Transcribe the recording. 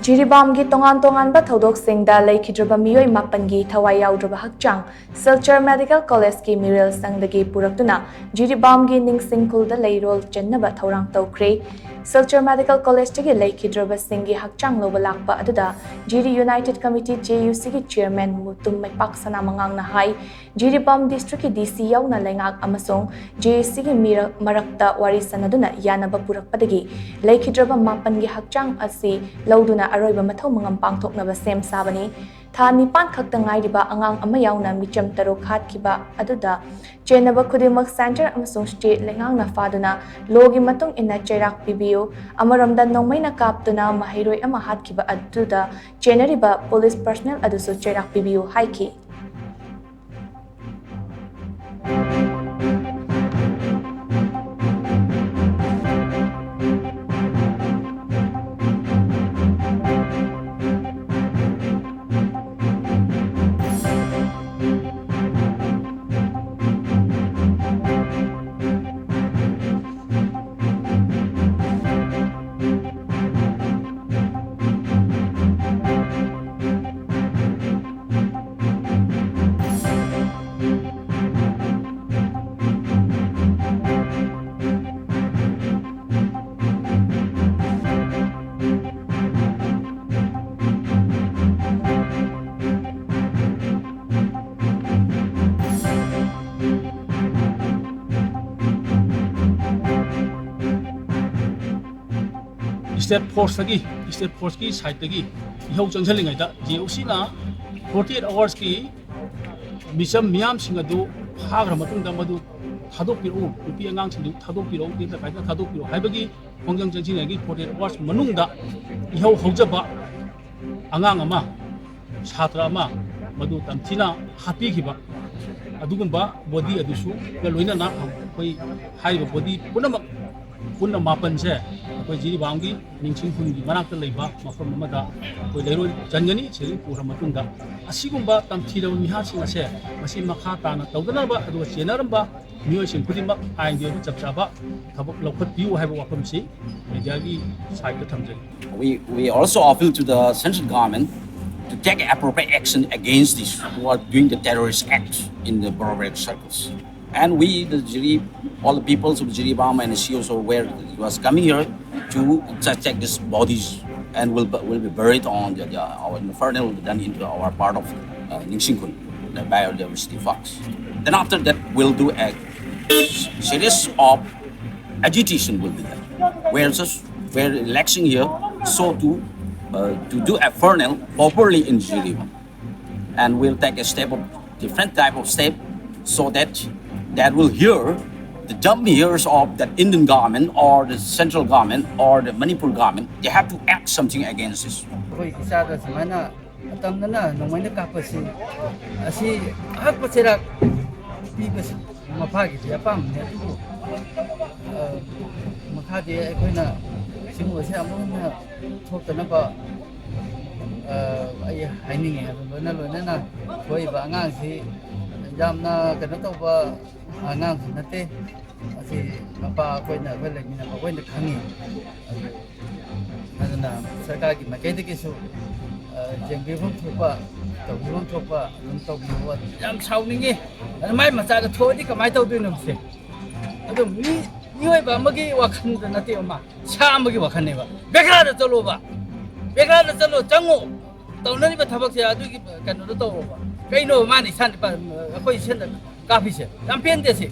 JIRIBAM gi TONGANBA THOUDOK da Leikhidraba Meeoi Mapangi Thawai Yaodaba Hakchang SILCHAR Medical College ki MEERELSHANG dagi PURAKTUNA JIRIBAM gi Ningshingkhul Da Leirol Channaba Thourang Toukhre SILCHAR Medical College dagi Leikhidraba Singi Hakchang loba lakpa aduda JIRI United Committee JUC gi Chairman Mutum Maipak Sana Mangang na hai JIRIBAM District ki DC yauna lengak amasong JUC gi marakta wari sanaduna yanaba purakpadagi Leikhidraba Mapangi Hakchang asi lauduna aroiba mathau mangam pangthoknaba sem sabani tha nipan khakta ngairiba angang ama yauna micham tarok khatkiba aduda chenaba khudimak center amasong state lengang na faduna logi matung ina chairak pibiyo amaramda nongmaina kaptuna mahiroi ama hatkiba aduda chenariba police personnel adusu chairak pibiyo haiki State Force ki side tagi ihau changsaling ai da JOC na 48 hours ki misam miyam singadu hagra matung da madu thadok piru upi angang sindu thadok piru ti da kaida thadok piru haibagi khongjang changsin gi 48 hours manung da ihau haujaba angang ama chhatra ama madu tamthina happy khiba adugumba body adusu ga loina na koi haiba body punna mapan se koi JIRIBAM gi Ningshingkhul gi manakta leiba mafam amada koi Leirol Changani cheri pura matunda asigumba tamthira miha singa se masi makha tana tawdanaba adu chenaramba meoi sing khudima ain de chapchaba thabak lokhat piu haiba wafam si media gi side ta thamjai we also appeal to the central government to take appropriate action against these who are doing the terrorist acts in the border circles. And we, all the peoples of JIRIBAM and also where he was coming here to check these bodies and will be buried on our infernal will be done into our part of Ningshingkhul, the biodiversity fox. Then after that, we'll do a series of agitation will be there. We're election here, so to do a fernal properly in JIRIBAM, and we'll take a step of different type of step so that will hear the dumb ears of the Indian government or the central government or the Manipur government. They have to act something against this. Jamna kana tawba angang nate asi mapa koina lagi na koina khangi adana sarkar gi makai de su jengbi phum thopa tawbi phum thopa dum tawbi wa jam sauningi mai macha da thodi kamai tawdu num se adu mioi ba magi wakhan da nate ma sa magi wakhan ne ba bekra da chalo chango tawnani ba thabak se adu gi kanu da taw ba kaino mani san pa koi sen ka phi se yam pen de se